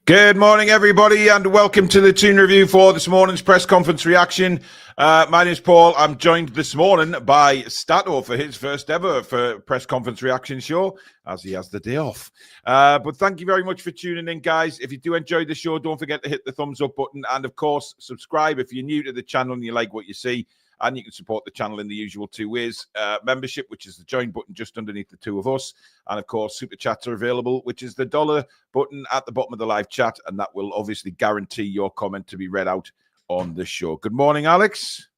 Good morning, everybody, and welcome to the Toon Review for this morning's press conference reaction. My name is Paul. I'm joined this morning by Stato for his first ever press conference reaction show, as he has the day off. But thank you very much for tuning in, guys. If you do enjoy the show, don't forget to hit the thumbs up button, and of course, subscribe if you're new to the channel and you like what you see. And you can support the channel in the usual two ways. Membership, which is the join button just underneath the two of us. And, of course, super chats are available, which is the dollar button at the bottom of the live chat. And that will obviously guarantee your comment to be read out on the show. Good morning, Alex.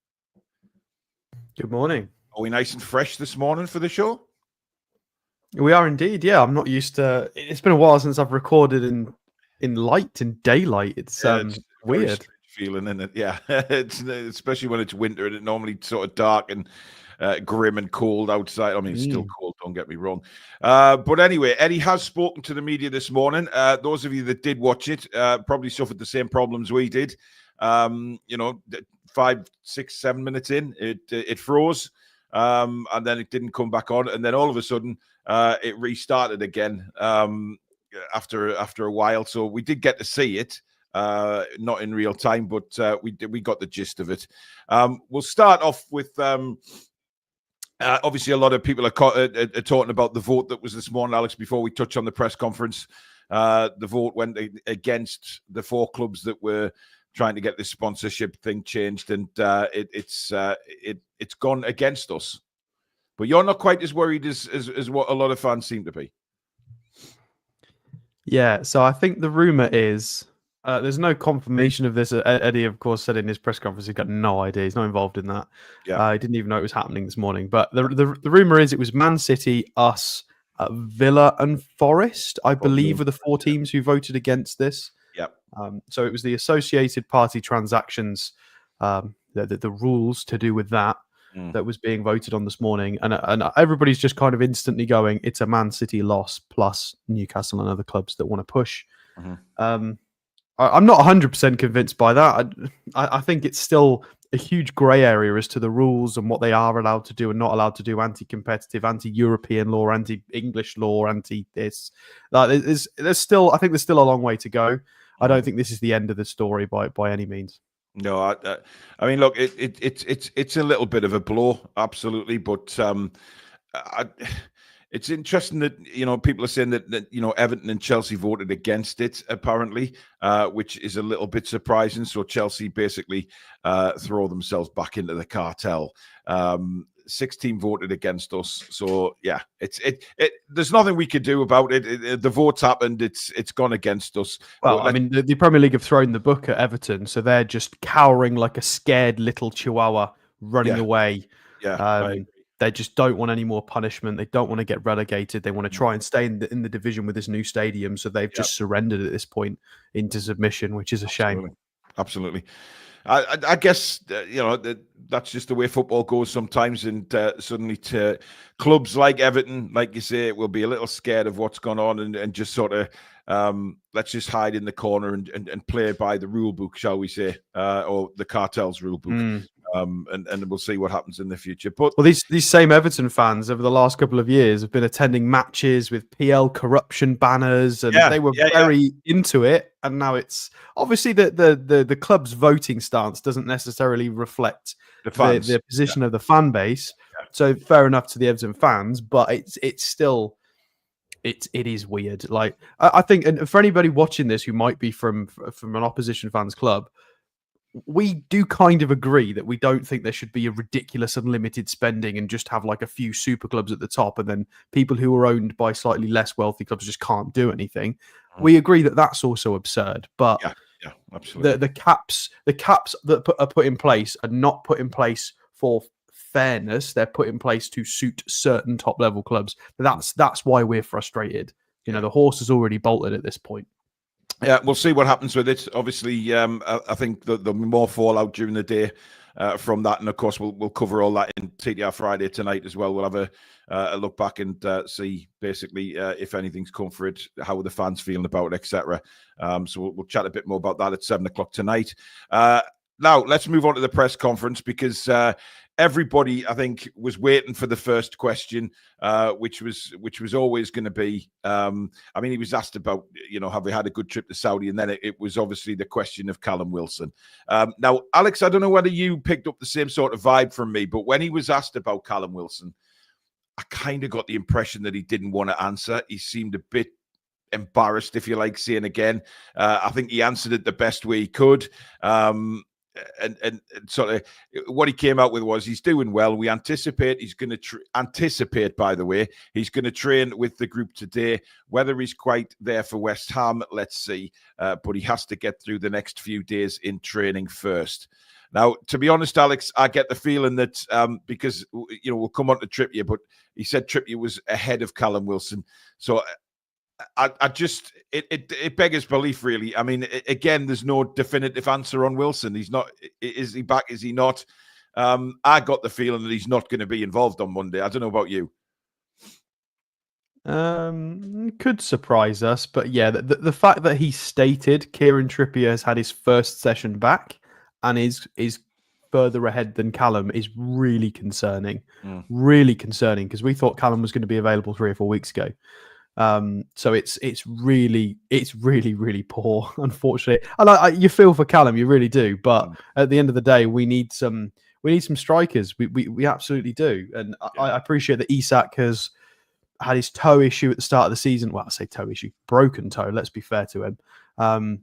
Good morning. Are we nice and fresh this morning for the show? We are indeed, yeah. I'm not used to... It's been a while since I've recorded in light, in daylight. It's weird. Feeling in it, yeah. It's especially when it's winter and it normally sort of dark and grim and cold outside. I mean, it's still cold, don't get me wrong. But anyway, Eddie has spoken to the media this morning. Those of you that did watch it probably suffered the same problems we did. 5, 6, 7 minutes in, it froze, and then it didn't come back on, and then all of a sudden it restarted again after a while. So we did get to see it. Not in real time, but we got the gist of it. We'll start off with obviously a lot of people are talking about the vote that was this morning, Alex. Before we touch on the press conference, the vote went against the 4 clubs that were trying to get this sponsorship thing changed, and it's gone against us. But you're not quite as worried as what a lot of fans seem to be. Yeah, so I think the rumor is. There's no confirmation of this. Eddie, of course, said in his press conference he's got no idea. He's not involved in that. Yeah. He didn't even know it was happening this morning. But the rumor is it was Man City, us, Villa, and Forest, I believe, were the 4 teams who voted against this. Yep. So it was the associated party transactions, the rules to do with that, that was being voted on this morning. And everybody's just kind of instantly going, it's a Man City loss plus Newcastle and other clubs that want to push. I'm not 100% convinced by that. I think it's still a huge grey area as to the rules and what they are allowed to do and not allowed to do. Anti-competitive, anti-European law, anti-English law, anti-this. There's still a long way to go. I don't think this is the end of the story by any means. No, I mean, look, it's a little bit of a blow, absolutely, but it's interesting that, people are saying that Everton and Chelsea voted against it, apparently, which is a little bit surprising. So Chelsea basically throw themselves back into the cartel. 16 voted against us. So, yeah, there's nothing we could do about it. The vote's happened. It's gone against us. Well, I mean, the Premier League have thrown the book at Everton, so they're just cowering like a scared little chihuahua running away. Yeah, they just don't want any more punishment. They don't want to get relegated. They want to try and stay in the division with this new stadium. So they've just surrendered at this point into submission, which is a shame. Absolutely. I guess, that's just the way football goes sometimes. And suddenly to clubs like Everton, like you say, will be a little scared of what's gone on and just sort of let's just hide in the corner and play by the rule book, shall we say, or the cartel's rule book. And we'll see what happens in the future. But these same Everton fans over the last couple of years have been attending matches with PL corruption banners, and they were very into it. And now it's obviously the club's voting stance doesn't necessarily reflect the position of the fan base. So fair enough to the Everton fans, but it's still. It is weird. Like I think, and for anybody watching this who might be from an opposition fans club, we do kind of agree that we don't think there should be a ridiculous unlimited spending and just have like a few super clubs at the top, and then people who are owned by slightly less wealthy clubs just can't do anything. We agree that that's also absurd, but yeah, absolutely. The caps that are put in place are not put in place for fairness. They're put in place to suit certain top level clubs. That's why we're frustrated. The horse has already bolted at this point. Yeah, we'll see what happens with it. Obviously, I think there'll be more fallout during the day from that, and of course, we'll cover all that in TTR Friday tonight as well. We'll have a look back and see basically if anything's come for it, how the fans feeling about it, etc. So we'll chat a bit more about that at 7 o'clock tonight. Now let's move on to the press conference because everybody, I think, was waiting for the first question, which was always going to be. I mean, he was asked about, have we had a good trip to Saudi, and then it was obviously the question of Callum Wilson. Now, Alex, I don't know whether you picked up the same sort of vibe from me, but when he was asked about Callum Wilson, I kind of got the impression that he didn't want to answer. He seemed a bit embarrassed, if you like saying again. I think he answered it the best way he could. And sort of what he came out with was he's doing well. We anticipate he's going to by the way, he's going to train with the group today. Whether he's quite there for West Ham, let's see. But he has to get through the next few days in training first. Now, to be honest, Alex, I get the feeling that because, we'll come on to Trippier, but he said Trippier was ahead of Callum Wilson. So I just, it beggars belief, really. I mean, again, there's no definitive answer on Wilson. He's not, is he back? Is he not? I got the feeling that he's not going to be involved on Monday. I don't know about you. Could surprise us, but yeah, the fact that he stated Kieran Trippier has had his first session back and is further ahead than Callum is really concerning. Really concerning, because we thought Callum was going to be available 3 or 4 weeks ago. So it's really poor, unfortunately. And you feel for Callum, you really do. But at the end of the day, we need some strikers. We absolutely do. And I appreciate that Isak has had his toe issue at the start of the season. Well, I say toe issue, broken toe. Let's be fair to him.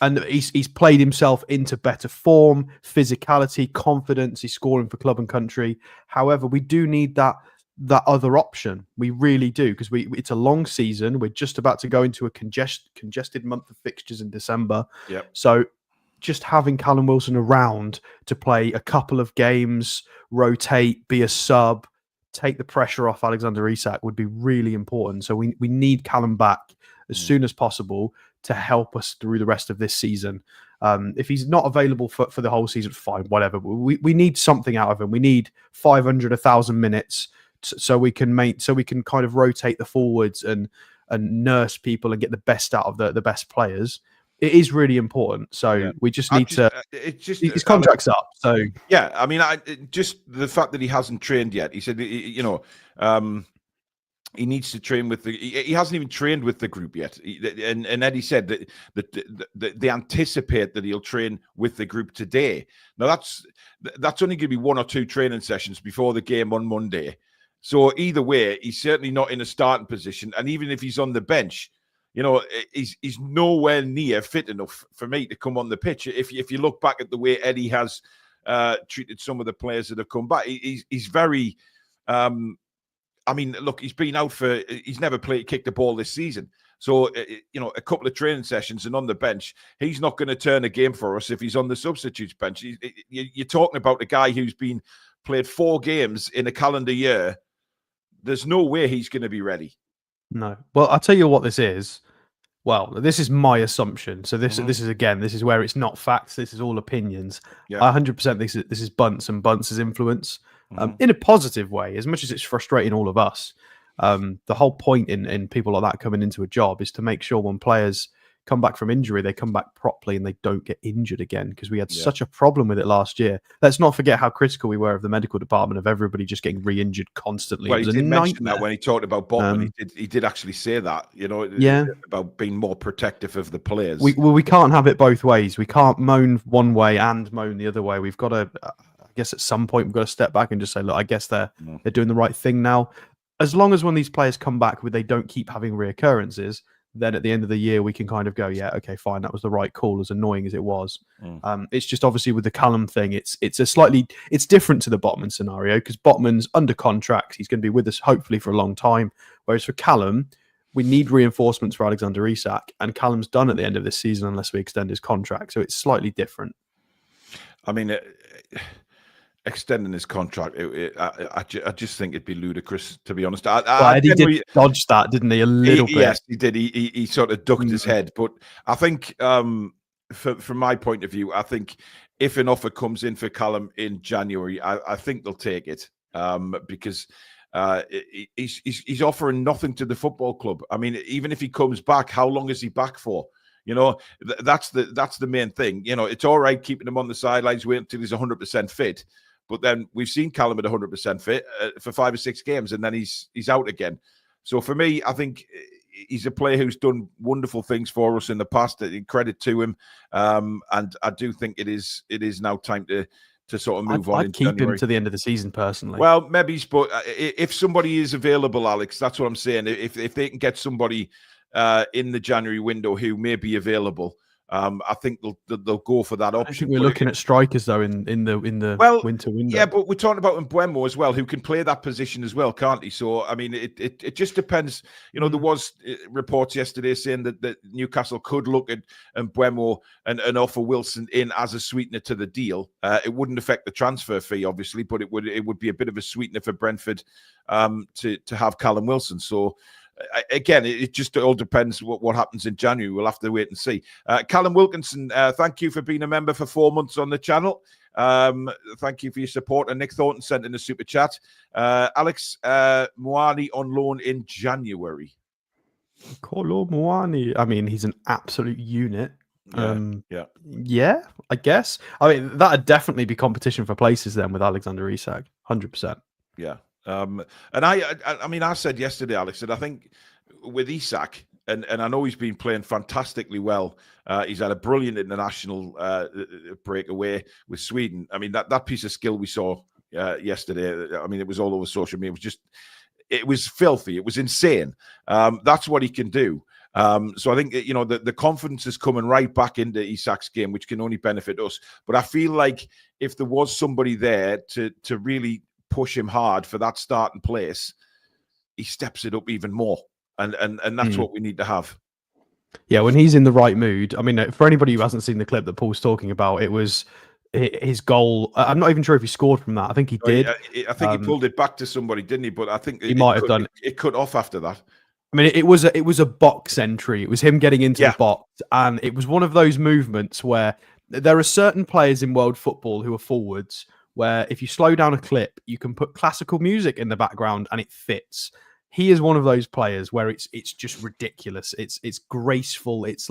And he's played himself into better form, physicality, confidence. He's scoring for club and country. However, we do need that other option. We really do, because it's a long season. We're just about to go into a congested month of fixtures in December. Yep. So just having Callum Wilson around to play a couple of games, rotate, be a sub, take the pressure off Alexander Isak would be really important. So we need Callum back as soon as possible to help us through the rest of this season. If he's not available for the whole season, fine, whatever. We need something out of him. We need 500, 1,000 minutes so we can kind of rotate the forwards and nurse people and get the best out of the best players. It is really important. So we just need his contract's up. So yeah, I mean, just the fact that he hasn't trained yet. He said, he needs to train with he hasn't even trained with the group yet. And Eddie said that they anticipate that he'll train with the group today. Now that's only going to be 1 or 2 training sessions before the game on Monday. So either way, he's certainly not in a starting position. And even if he's on the bench, he's nowhere near fit enough for me to come on the pitch. If you look back at the way Eddie has treated some of the players that have come back, he's very. I mean, look, he's never kicked the ball this season. So, a couple of training sessions and on the bench, he's not going to turn a game for us if he's on the substitutes bench. You're talking about a guy who's played 4 games in a calendar year. There's no way he's going to be ready. No. Well, I'll tell you what this is. Well, this is my assumption. So this is where it's not facts. This is all opinions. Yeah. I 100% think this is Bunce and Bunce's influence. In a positive way, as much as it's frustrating all of us. The whole point in people like that coming into a job is to make sure when players come back from injury, they come back properly and they don't get injured again, because we had such a problem with it last year. Let's not forget how critical we were of the medical department, of everybody just getting re-injured constantly. Well, he did mention that when he talked about Botman. He did actually say that, about being more protective of the players. We can't have it both ways. We can't moan one way and moan the other way. We've got to... I guess at some point we've got to step back and just say, look, I guess they're doing the right thing now. As long as when these players come back, they don't keep having reoccurrences, then at the end of the year we can kind of go, yeah, okay, fine, that was the right call, as annoying as it was. It's just obviously with the Callum thing, it's different to the Botman scenario, because Botman's under contract. He's going to be with us hopefully for a long time. Whereas for Callum, we need reinforcements for Alexander Isak, and Callum's done at the end of this season unless we extend his contract. So it's slightly different. I mean, extending his contract, I just think it'd be ludicrous, to be honest. Eddie did dodge that, didn't he? A little bit. Yes, he did. He sort of ducked his head. But I think, from my point of view, I think if an offer comes in for Callum in January, I think they'll take it, because he's offering nothing to the football club. I mean, even if he comes back, how long is he back for? That's the main thing. It's all right keeping him on the sidelines, waiting until he's 100% fit. But then we've seen Callum at 100% fit for 5 or 6 games, and then he's out again. So for me, I think he's a player who's done wonderful things for us in the past. Credit to him, and I do think it is now time to sort of move on. I'd keep him to the end of the season, personally. Well, maybe, but if somebody is available, Alex, that's what I'm saying. If they can get somebody in the January window who may be available, I think they'll go for that option. I think we're looking at strikers though in the winter window. Yeah, but we're talking about Mbeumo as well, who can play that position as well, can't he? So I mean, it just depends. There was reports yesterday saying that Newcastle could look at Mbeumo and offer Wilson in as a sweetener to the deal. It wouldn't affect the transfer fee, obviously, but it would be a bit of a sweetener for Brentford to have Callum Wilson. So. Again, it just all depends what happens in January. We'll have to wait and see. Callum Wilkinson, thank you for being a member for 4 months on the channel. Thank you for your support. And Nick Thornton sent in a super chat. Alex Moani on loan in January. Colo Moani. I mean, he's an absolute unit. Yeah, I guess. I mean, that'd definitely be competition for places then with Alexander Isak, 100%. Yeah. And I mean, I said yesterday, Alex, that I think with Isak, and I know he's been playing fantastically well. He's had a brilliant international breakaway with Sweden. I mean, that piece of skill we saw yesterday, I mean, it was all over social media. It was filthy. It was insane. That's what he can do. So I think, the confidence is coming right back into Isak's game, which can only benefit us. But I feel like if there was somebody there to really push him hard for that starting place, he steps it up even more, and that's what we need to have. Yeah, when he's in the right mood. I mean, for anybody who hasn't seen the clip that Paul's talking about, it was his goal. I'm not even sure if he scored from that. I think he did. I think he pulled it back to somebody, didn't he? But I think he might have done. It cut off after that. I mean, it was a box entry. It was him getting into the box, and it was one of those movements where there are certain players in world football who are forwards, where if you slow down a clip, you can put classical music in the background and it fits. He is one of those players where it's just ridiculous. It's graceful. It's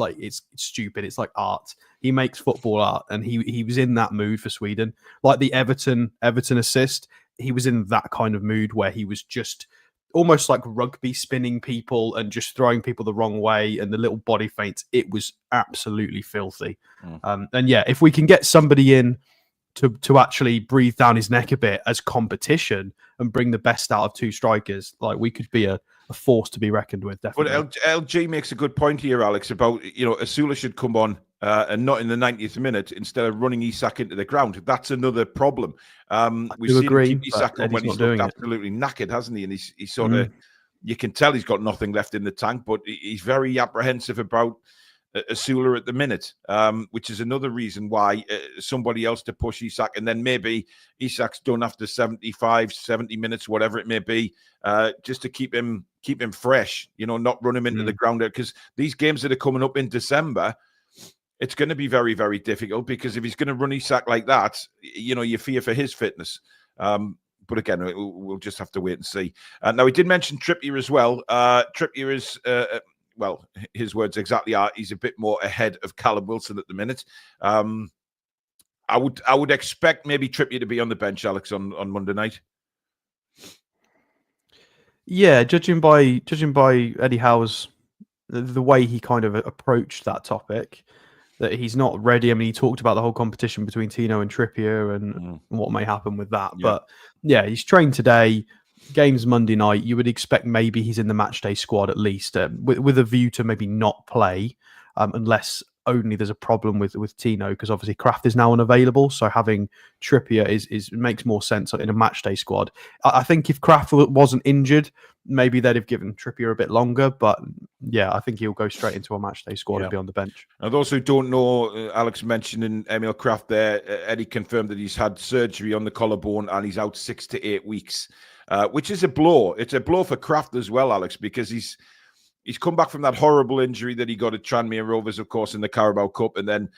stupid. It's like art. He makes football art, and he was in that mood for Sweden. Like the Everton assist, he was in that kind of mood where he was just almost like rugby spinning people and just throwing people the wrong way, and the little body feints. It was absolutely filthy. And yeah, if we can get somebody in to actually breathe down his neck a bit as competition and bring the best out of 2 strikers, like we could be a force to be reckoned with, definitely. But LG makes a good point here, Alex, about Asula should come on and not in the 90th minute instead of running Isak into the ground. That's another problem. We've seen him keep Isak on when he's looked absolutely knackered, hasn't he? And he's sort of, you can tell he's got nothing left in the tank, but he's very apprehensive about Asula at the minute, which is another reason why somebody else to push Isak, and then maybe Isak's done after 75, 70 minutes, whatever it may be, just to keep him fresh, not run him into the ground, because these games that are coming up in December, it's going to be very, very difficult, because if he's going to run Isak like that, you fear for his fitness. But again, we'll just have to wait and see. Now, we did mention Trippier as well. Trippier is... well, his words exactly are he's a bit more ahead of Callum Wilson at the minute. I would expect maybe Trippier to be on the bench, Alex, on Monday night. Yeah, judging by Eddie Howe's the way he kind of approached that topic, that he's not ready. I mean, he talked about the whole competition between Tino and Trippier and what may happen with that. Yeah. But yeah, he's trained today. Game's Monday night. You would expect maybe he's in the matchday squad at least, with a view to maybe not play, unless only there's a problem with Tino, because obviously Kraft is now unavailable. So having Trippier is makes more sense in a matchday squad. I think if Kraft wasn't injured, maybe they'd have given Trippier a bit longer. But yeah, I think he'll go straight into a matchday squad and be on the bench. Now, those who don't know, Alex mentioning Emil Kraft there, Eddie confirmed that he's had surgery on the collarbone and he's out 6 to 8 weeks. Which is a blow. It's a blow for Kraft as well, Alex, because he's come back from that horrible injury that he got at Tranmere Rovers, of course, in the Carabao Cup, and then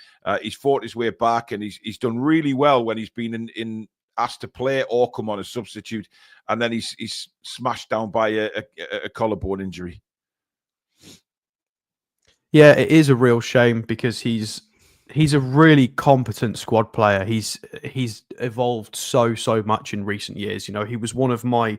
he's fought his way back, and he's done really well when he's been in asked to play or come on as substitute, and then he's smashed down by a collarbone injury. Yeah, it is a real shame, because he's He's a really competent squad player. He's evolved so much in recent years. You know, he was one of my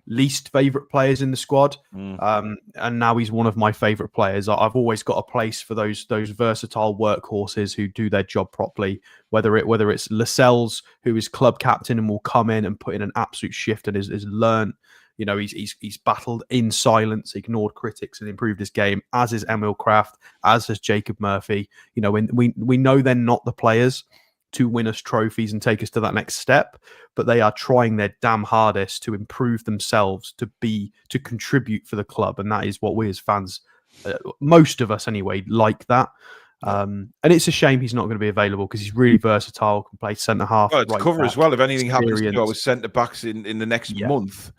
least favorite players in the squad, and now he's one of my favorite players. I've always got a place for those versatile workhorses who do their job properly. Whether it's Lascelles, who is club captain and will come in and put in an absolute shift and is learned. You know, he's battled in silence, ignored critics, and improved his game, as is Emil Kraft, as has Jacob Murphy. You know, we know they're not the players to win us trophies and take us to that next step, but they are trying their damn hardest to improve themselves, to contribute for the club, and that is what we as fans, most of us anyway, like that. And it's a shame he's not going to be available because he's really versatile, can play centre half. Well, it's cover as well. If anything happens to our centre backs in the next month.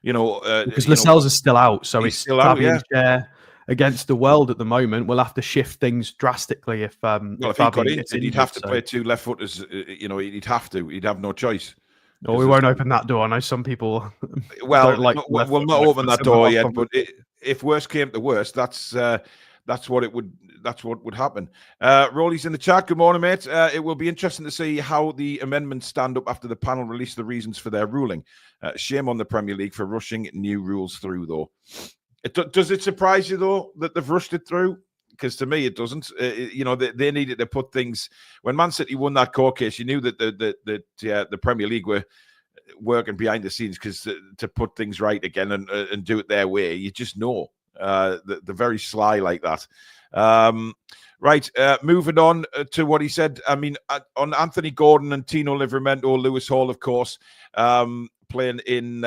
You know, because Lascelles is still out, so it's still out. Share against the world at the moment. We'll have to shift things drastically if he got injured, he'd have to play two left footers. You know, he'd have to. He'd have no choice. No, we won't open that door. I know some people. Well, we'll not open that door yet. But if worst came to worst, that's what would happen. Rolly's in the chat. Good morning, mate. It will be interesting to see how the amendments stand up after the panel release the reasons for their ruling. Shame on the Premier League for rushing new rules through, though. Does it surprise you, though, that they've rushed it through? Because to me, it doesn't. You know, they needed to put things. When Man City won that court case, you knew that the Premier League were working behind the scenes because to put things right again and do it their way. You just know. They're very sly like that. Right, moving on to what he said. I mean, on Anthony Gordon and Tino Livramento, Lewis Hall, of course, playing in,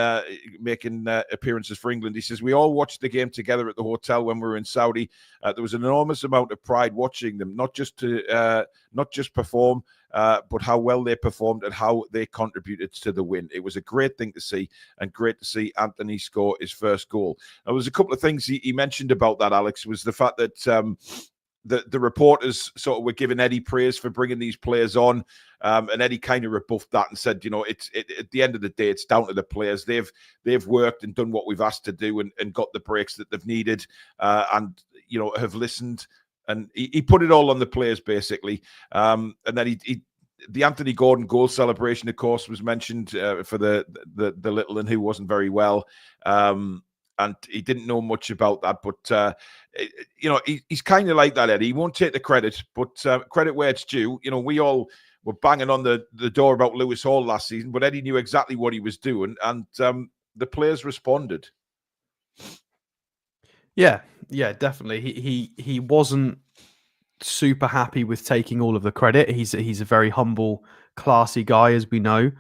making appearances for England. He says, we all watched the game together at the hotel when we were in Saudi. There was an enormous amount of pride watching them, not just perform, but how well they performed and how they contributed to the win. It was a great thing to see, and great to see Anthony score his first goal. There was a couple of things he mentioned about that, Alex, was the fact that the reporters sort of were giving Eddie praise for bringing these players on, and Eddie kind of rebuffed that and said, you know, at the end of the day, it's down to the players. They've worked and done what we've asked to do and got the breaks that they've needed, and you know, have listened. And he put it all on the players, basically. And then the Anthony Gordon goal celebration, of course, was mentioned for the little one who wasn't very well. And he didn't know much about that. But, you know, he's kind of like that, Eddie. He won't take the credit, but credit where it's due. You know, we all were banging on the door about Lewis Hall last season, but Eddie knew exactly what he was doing. And the players responded. Yeah, definitely. He wasn't super happy with taking all of the credit. He's a very humble, classy guy, as we know.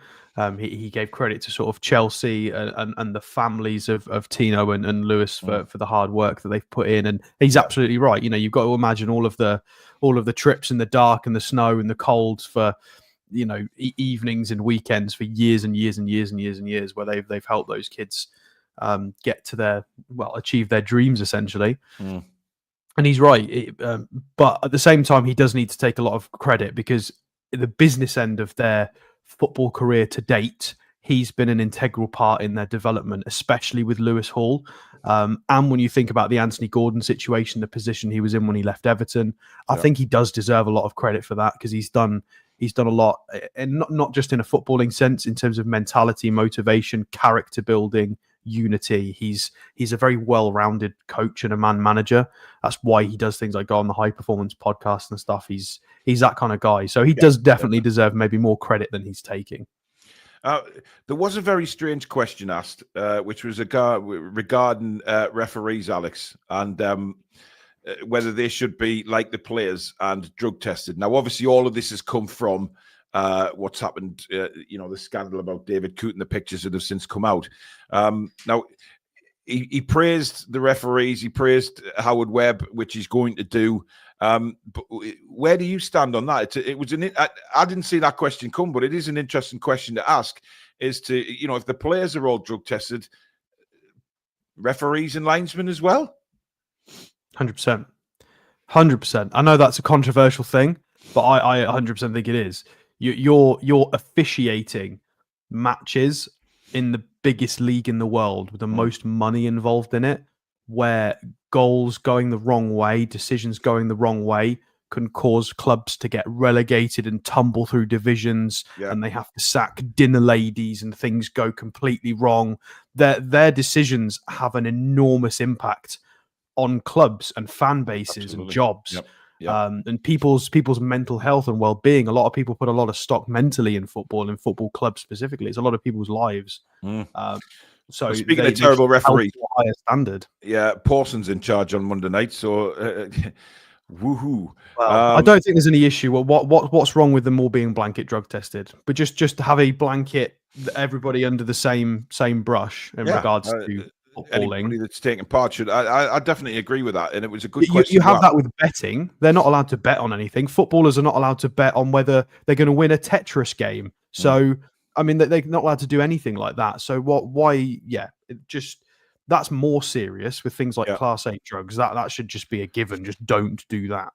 He gave credit to sort of Chelsea and the families of Tino and Lewis for the hard work that they've put in. And he's absolutely right. You know, you've got to imagine all of the trips in the dark and the snow and the cold for, you know, evenings and weekends for years and years and years and years and years, where they've helped those kids get to achieve their dreams, essentially. And he's right. But at the same time, he does need to take a lot of credit, because the business end of their football career to date, he's been an integral part in their development, especially with Lewis Hall. And when you think about the Anthony Gordon situation, the position he was in when he left Everton, I think he does deserve a lot of credit for that, because he's done a lot, and not just in a footballing sense, in terms of mentality, motivation, character building, unity. He's a very well-rounded coach and a man manager. That's why he does things like go on the High Performance podcast and stuff. He's that kind of guy. So he does definitely deserve maybe more credit than he's taking. There was a very strange question asked, which was regarding referees, Alex, and whether they should be like the players and drug tested. Now, obviously, all of this has come from what's happened, you know, the scandal about David Coote and the pictures that have since come out. Now, he praised the referees, he praised Howard Webb, which he's going to do. But where do you stand on that? I didn't see that question come, but it is an interesting question to ask, is to, you know, if the players are all drug tested, referees and linesmen as well? 100%. I know that's a controversial thing, but I 100% think it is. You're officiating matches in the biggest league in the world with the most money involved in it, where goals going the wrong way, decisions going the wrong way can cause clubs to get relegated and tumble through divisions, and they have to sack dinner ladies and things go completely wrong. Their decisions have an enormous impact on clubs and fan bases and jobs. And people's mental health and well-being. A lot of people put a lot of stock mentally in football and football clubs specifically. It's a lot of people's lives. So speaking of terrible referees, higher standard. Yeah, Pawson's in charge on Monday night, so woohoo. Well, I don't think there's any issue. What's wrong with them all being blanket drug tested? But just to have a blanket everybody under the same brush in regards to anybody that's taking part should. I definitely agree with that, and it was a good question. You have that with betting. They're not allowed to bet on anything. Footballers are not allowed to bet on whether they're going to win a Tetris game. So, I mean, they're not allowed to do anything like that. So, why? Yeah, that's more serious with things like Class 8 drugs. That should just be a given. Just don't do that.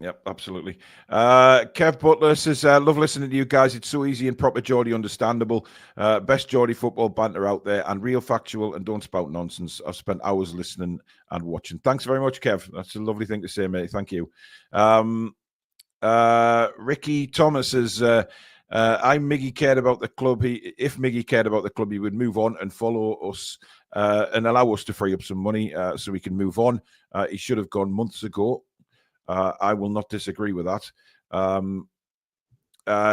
Yep, absolutely. Kev Butler says, love listening to you guys. It's so easy and proper Geordie understandable. Best Geordie football banter out there and real factual and don't spout nonsense. I've spent hours listening and watching. Thanks very much, Kev. That's a lovely thing to say, mate. Thank you. Ricky Thomas says, Miggy cared about the club. If Miggy cared about the club, he would move on and follow us and allow us to free up some money so we can move on. He should have gone months ago. I will not disagree with that.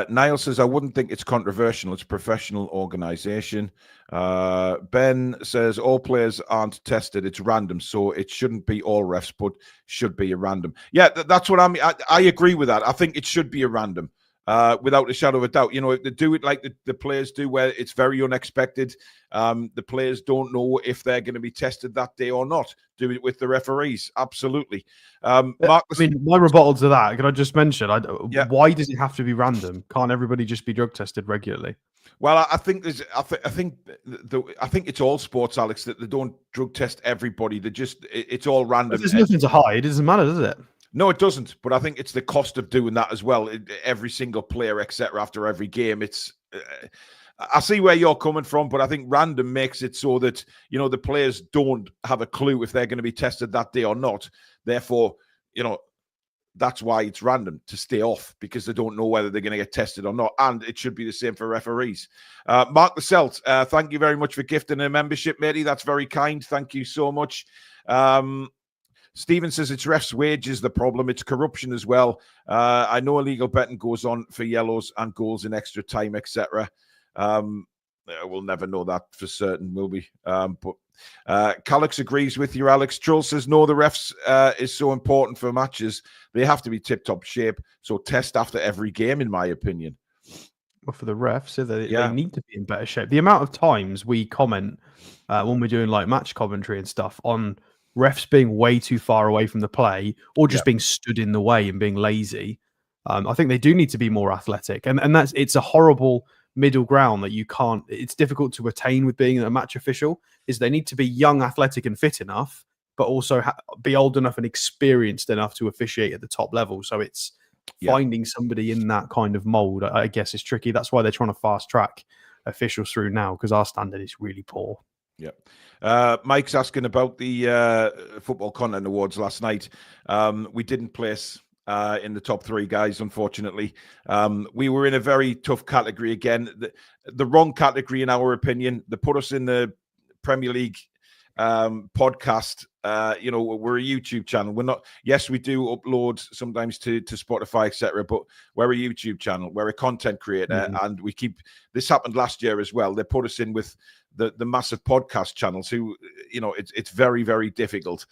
Niall says, I wouldn't think it's controversial. It's a professional organisation. Ben says, all players aren't tested. It's random. So it shouldn't be all refs, but should be a random. Yeah, that's what I mean. I agree with that. I think it should be a random. Without a shadow of a doubt, if they do it like the players do, where it's very unexpected, the players don't know if they're going to be tested that day or not. Do it with the referees, absolutely. Mark, my rebuttal to that, can I just mention? Why does it have to be random? Can't everybody just be drug tested regularly? Well, I think it's all sports, Alex, that they don't drug test everybody. It's all random. If there's nothing to hide, it doesn't matter, does it? No, it doesn't. But I think it's the cost of doing that as well. Every single player, etc. After every game, I see where you're coming from, but I think random makes it so that the players don't have a clue if they're going to be tested that day or not. Therefore, that's why it's random, to stay off, because they don't know whether they're going to get tested or not. And it should be the same for referees. Mark the Celt, thank you very much for gifting a membership, matey. That's very kind. Thank you so much. Stephen says it's refs' wages the problem. It's corruption as well. I know illegal betting goes on for yellows and goals in extra time, etc. We'll never know that for certain, will we? But Calix agrees with you, Alex. Troll says, no, the refs is so important for matches. They have to be tip-top shape. So test after every game, in my opinion. Well, for the refs, they need to be in better shape. The amount of times we comment when we're doing like match commentary and stuff on refs being way too far away from the play or just being stood in the way and being lazy. I think they do need to be more athletic. And it's a horrible middle ground that it's difficult to attain with being a match official, is they need to be young, athletic and fit enough, but also be old enough and experienced enough to officiate at the top level. So it's finding somebody in that kind of mold, I guess, is tricky. That's why they're trying to fast track officials through now, because our standard is really poor. Yeah. Mike's asking about the Football Content Awards last night. We didn't place in the top three, guys, unfortunately. We were in a very tough category again. The wrong category, in our opinion. They put us in the Premier League podcast. We're a YouTube channel. We're not. Yes, we do upload sometimes to Spotify, etc. But we're a YouTube channel. We're a content creator, and we keep. This happened last year as well. They put us in with the massive podcast channels. Who, it's very, very difficult.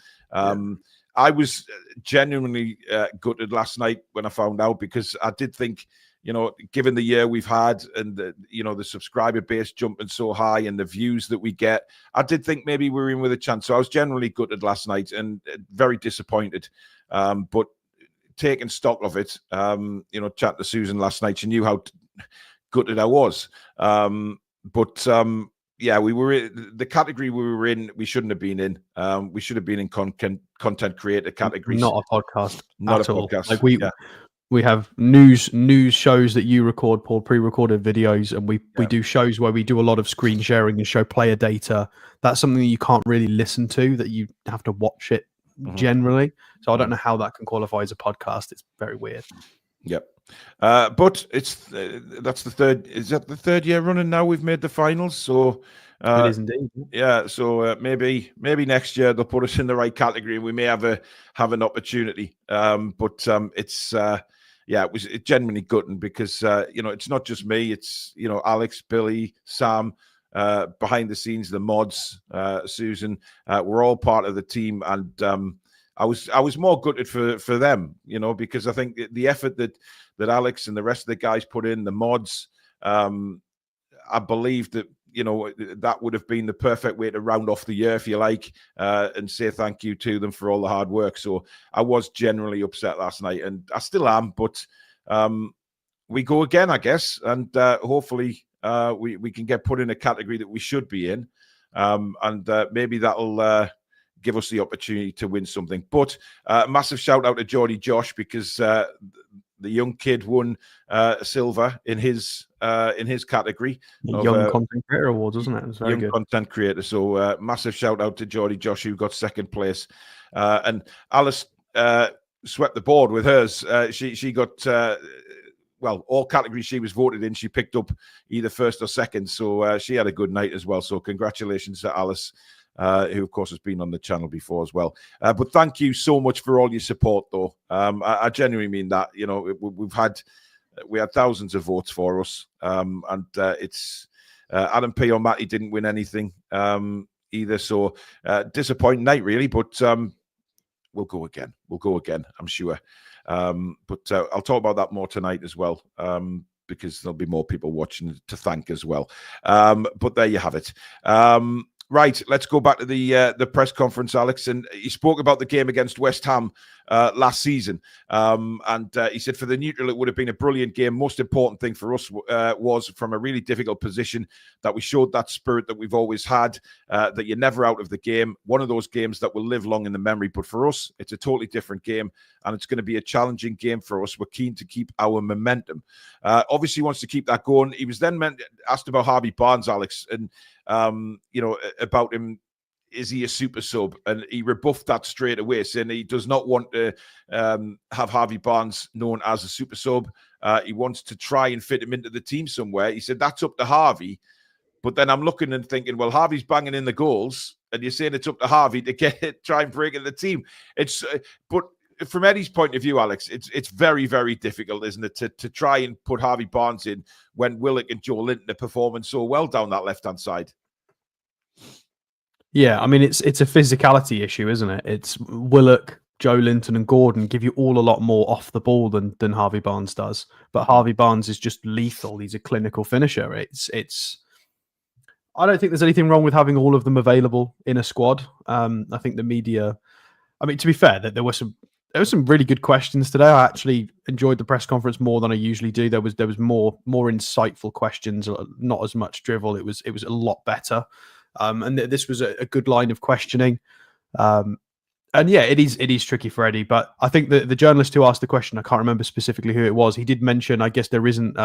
I was genuinely gutted last night when I found out, because I did think, given the year we've had and the subscriber base jumping so high and the views that we get, I did think maybe we were in with a chance. So I was generally gutted last night and very disappointed. But taking stock of it, chat to Susan last night, she knew how gutted I was. Yeah, we were the category we were in. We shouldn't have been in. We should have been in content creator categories. Not a podcast. Not at a all. podcast. Like we have news shows that you record, Paul, pre-recorded videos, and we do shows where we do a lot of screen sharing and show player data. That's something that you can't really listen to. That you have to watch it generally. So I don't know how that can qualify as a podcast. It's very weird. Yep. But it's that's the third. Is that the third year running now? We've made the finals, so it is indeed. Yeah. So maybe next year they'll put us in the right category, and we may have an opportunity. But it's it was genuinely gutting because it's not just me. It's Alex, Billy, Sam, behind the scenes, the mods, Susan. We're all part of the team, and I was more gutted for them, because I think the effort that Alex and the rest of the guys put in, the mods, I believe that that would have been the perfect way to round off the year, if you like, and say thank you to them for all the hard work. So I was generally upset last night, and I still am. But we go again, I guess, and hopefully we can get put in a category that we should be in, and maybe that'll give us the opportunity to win something. But massive shout out to Geordie Josh, because the young kid won silver in his category. Young Content Creator Awards, wasn't it? It was very good. Content Creator. So massive shout out to Geordie Josh, who got second place. And Alice swept the board with hers. She got, all categories she was voted in, she picked up either first or second. So she had a good night as well. So congratulations to Alice, who, of course, has been on the channel before as well. But thank you so much for all your support, though. I genuinely mean that. We had thousands of votes for us, and it's Adam P or Matty didn't win anything either. So disappointing night, really. But we'll go again. I'm sure. But I'll talk about that more tonight as well. Because there'll be more people watching to thank as well. But there you have it. Right, let's go back to the press conference, Alex. And he spoke about the game against West Ham last season. And he said for the neutral, it would have been a brilliant game. Most important thing for us was from a really difficult position that we showed that spirit that we've always had, that you're never out of the game. One of those games that will live long in the memory. But for us, it's a totally different game, and it's going to be a challenging game for us. We're keen to keep our momentum. Obviously, he wants to keep that going. He was then asked about Harvey Barnes, Alex, and about him. Is he a super sub? And he rebuffed that straight away, saying he does not want to have Harvey Barnes known as a super sub. He wants to try and fit him into the team somewhere. He said that's up to Harvey. But then I'm looking and thinking, well, Harvey's banging in the goals, and you're saying it's up to Harvey to try and break into the team. But from Eddie's point of view, Alex, it's very, very difficult, isn't it, to try and put Harvey Barnes in when Willock and Joe Linton are performing so well down that left-hand side. Yeah, I mean, it's a physicality issue, isn't it? It's Willock, Joe Linton and Gordon give you all a lot more off the ball than Harvey Barnes does. But Harvey Barnes is just lethal. He's a clinical finisher. It's. I don't think there's anything wrong with having all of them available in a squad. I think the media. I mean, to be fair, there were some really good questions today. I actually enjoyed the press conference more than I usually do. There was more insightful questions, not as much drivel. It was a lot better. And this was a good line of questioning. And yeah, it is tricky for Eddie. But I think the journalist who asked the question, I can't remember specifically who it was. He did mention, I guess there isn't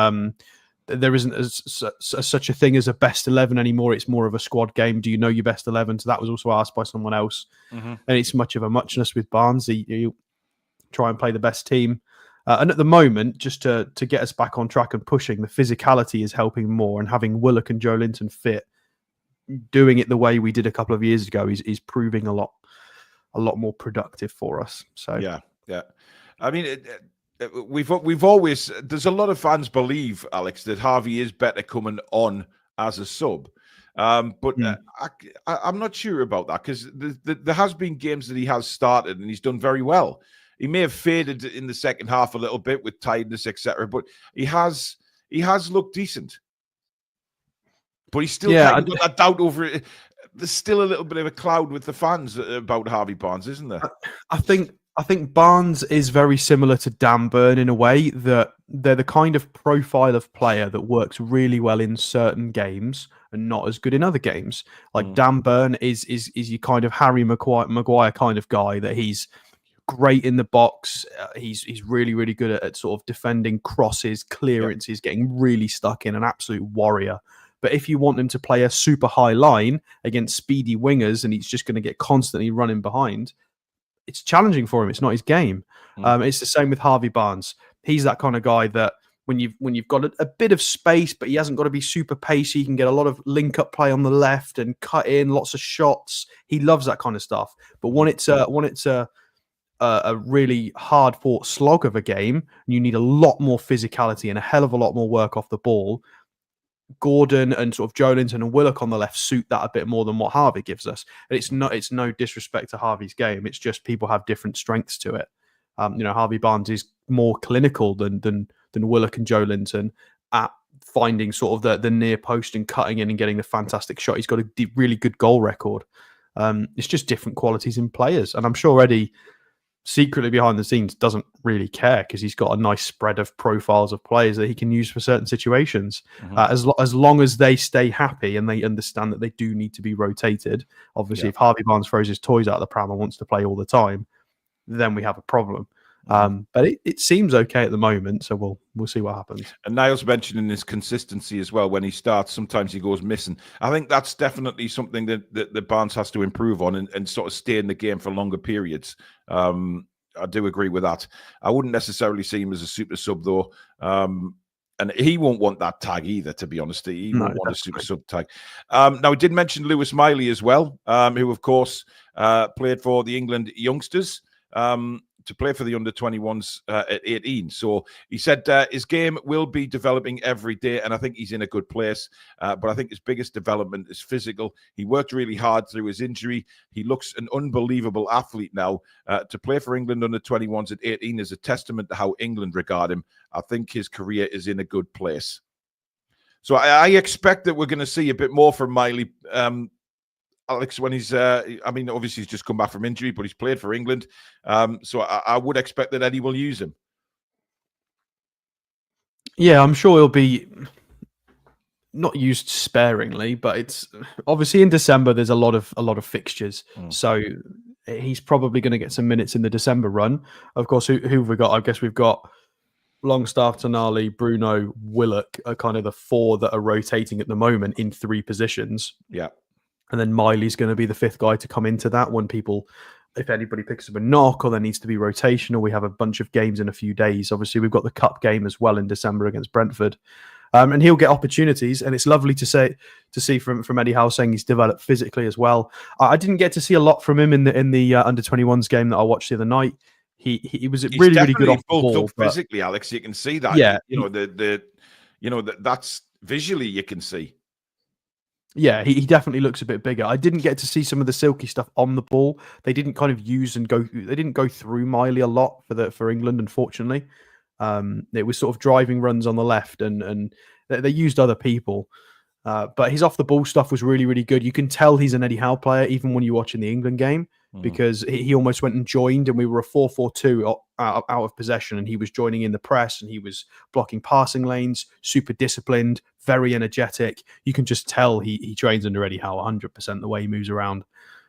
such a thing as a best 11 anymore. It's more of a squad game. Do you know your best 11? So that was also asked by someone else. Mm-hmm. And it's much of a muchness with Barnes. You try and play the best team. And at the moment, just to get us back on track and pushing, the physicality is helping more. And having Willock and Joe Linton fit, doing it the way we did a couple of years ago is proving a lot more productive for us. So yeah. I mean, we've always, there's a lot of fans believe, Alex, that Harvey is better coming on as a sub, but I'm not sure about that, because there has been games that he has started and he's done very well. He may have faded in the second half a little bit with tiredness, etc., but he has looked decent. But he's still got that doubt over it. There's still a little bit of a cloud with the fans about Harvey Barnes, isn't there? I think Barnes is very similar to Dan Burn in a way that they're the kind of profile of player that works really well in certain games and not as good in other games. Like Dan Burn is your kind of Harry Maguire kind of guy, that he's great in the box. He's really, really good at sort of defending crosses, clearances, getting really stuck in, an absolute warrior. But if you want him to play a super high line against speedy wingers and he's just going to get constantly running behind, it's challenging for him. It's not his game. It's the same with Harvey Barnes. He's that kind of guy that when you've got a bit of space, but he hasn't got to be super pacey. He can get a lot of link up play on the left and cut in lots of shots. He loves that kind of stuff. But when it's a really hard fought slog of a game, you need a lot more physicality and a hell of a lot more work off the ball. Gordon and sort of Joelinton and Willock on the left suit that a bit more than what Harvey gives us. And it's no disrespect to Harvey's game. It's just people have different strengths to it. Harvey Barnes is more clinical than Willock and Joelinton at finding sort of the near post and cutting in and getting the fantastic shot. He's got a really good goal record. It's just different qualities in players. And I'm sure Eddie secretly behind the scenes doesn't really care because he's got a nice spread of profiles of players that he can use for certain situations. As long as they stay happy and they understand that they do need to be rotated. Obviously, if Harvey Barnes throws his toys out of the pram and wants to play all the time, then we have a problem. But it seems okay at the moment, so we'll see what happens. And Niall's mentioning his consistency as well. When he starts, sometimes he goes missing. I think that's definitely something that Barnes has to improve on and sort of stay in the game for longer periods. I do agree with that. I wouldn't necessarily see him as a super sub though. And he won't want that tag either, to be honest. He won't want a super sub tag. Now, we did mention Lewis Miley as well, who, of course, played for the England youngsters. To play for the under-21s at 18. So he said his game will be developing every day, and I think he's in a good place. But I think his biggest development is physical. He worked really hard through his injury. He looks an unbelievable athlete now. To play for England under-21s at 18 is a testament to how England regard him. I think his career is in a good place. So I expect that we're going to see a bit more from Miley. Alex, when he's, obviously he's just come back from injury, but he's played for England. So I would expect that Eddie will use him. Yeah, I'm sure he'll be not used sparingly, but it's obviously in December, there's a lot of fixtures. So he's probably going to get some minutes in the December run. Of course, who have we got? I guess we've got Longstaff, Tonali, Bruno, Willock are kind of the four that are rotating at the moment in three positions. Yeah. And then Miley's going to be the fifth guy to come into that when if anybody picks up a knock or there needs to be rotation or we have a bunch of games in a few days. Obviously, we've got the cup game as well in December against Brentford. And he'll get opportunities. And it's lovely to see from Eddie Howe saying he's developed physically as well. I didn't get to see a lot from him in the under-21s game that I watched the other night. He was really good off the ball. Physically, Alex, you can see that. Yeah. That's visually you can see. Yeah, he definitely looks a bit bigger. I didn't get to see some of the silky stuff on the ball. They didn't kind of they didn't go through Miley a lot for England, unfortunately. It was sort of driving runs on the left and they used other people. But his off the ball stuff was really, really good. You can tell he's an Eddie Howe player, even when you're watching the England game, because he almost went and joined and we were a 4-4-2 out of possession and he was joining in the press and he was blocking passing lanes, super disciplined, very energetic. You can just tell he trains under Eddie Howe 100% the way he moves around.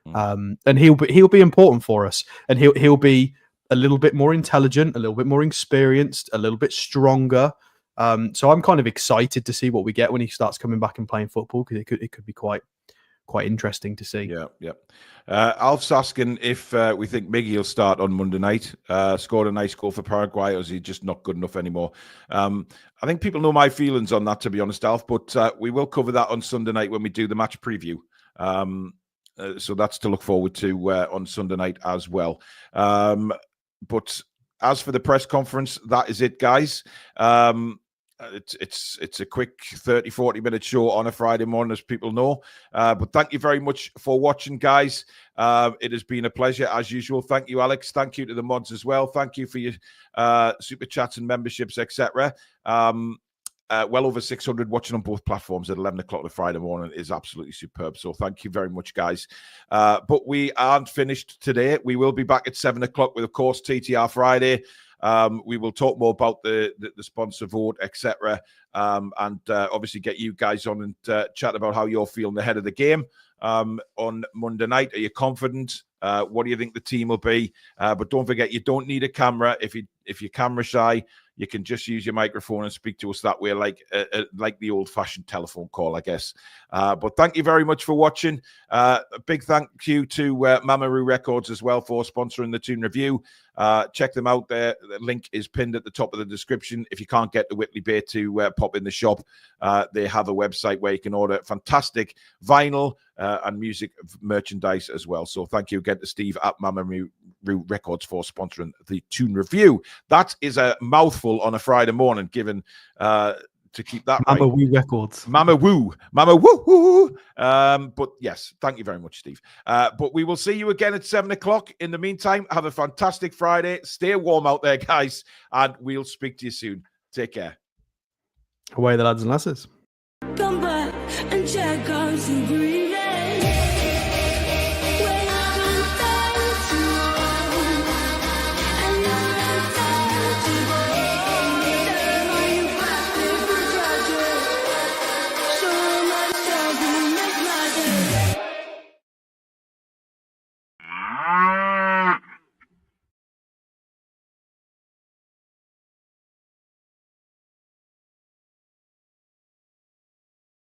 And he'll be important for us, and he'll be a little bit more intelligent, a little bit more experienced, a little bit stronger. So I'm kind of excited to see what we get when he starts coming back and playing football, because it could be quite interesting to see. Yeah. Alf's asking if we think Miggy will start on Monday night. Scored a nice goal for Paraguay, or is he just not good enough anymore? I think people know my feelings on that, to be honest, Alf, but we will cover that on Sunday night when we do the match preview. So that's to look forward to on Sunday night as well. But as for the press conference, that is it, guys. It's a quick 30-40 minute show on a Friday morning, as people know. But thank you very much for watching, guys. It has been a pleasure as usual. Thank you, Alex. Thank you to the mods as well. Thank you for your super chats and memberships, etc. Well over 600 watching on both platforms at 11 o'clock on a Friday morning is absolutely superb. So thank you very much, guys. But we aren't finished today. We will be back at 7 o'clock with, of course, TTR Friday. We will talk more about the sponsor vote, etc. And obviously get you guys on and chat about how you're feeling ahead of the game on Monday night. Are you confident? What do you think the team will be? But don't forget, you don't need a camera. If you're camera shy, you can just use your microphone and speak to us that way, like the old-fashioned telephone call, I guess. But thank you very much for watching. A big thank you to Mamaroo Records as well for sponsoring the Toon Review. Check them out there. The link is pinned at the top of the description. If you can't get to Whitley Bay to pop in the shop, they have a website where you can order fantastic vinyl and music merchandise as well. So thank you again to Steve at Mamaroo Records for sponsoring the Toon Review. That is a mouthful on a Friday morning, given to keep that Mama right. Woo Records. Mama Woo. Mama Woo Woo. But yes, thank you very much, Steve. But we will see you again at 7 o'clock. In the meantime, have a fantastic Friday. Stay warm out there, guys, and we'll speak to you soon. Take care. Away the lads and lasses. Come back and check out some green. So much time to make my day.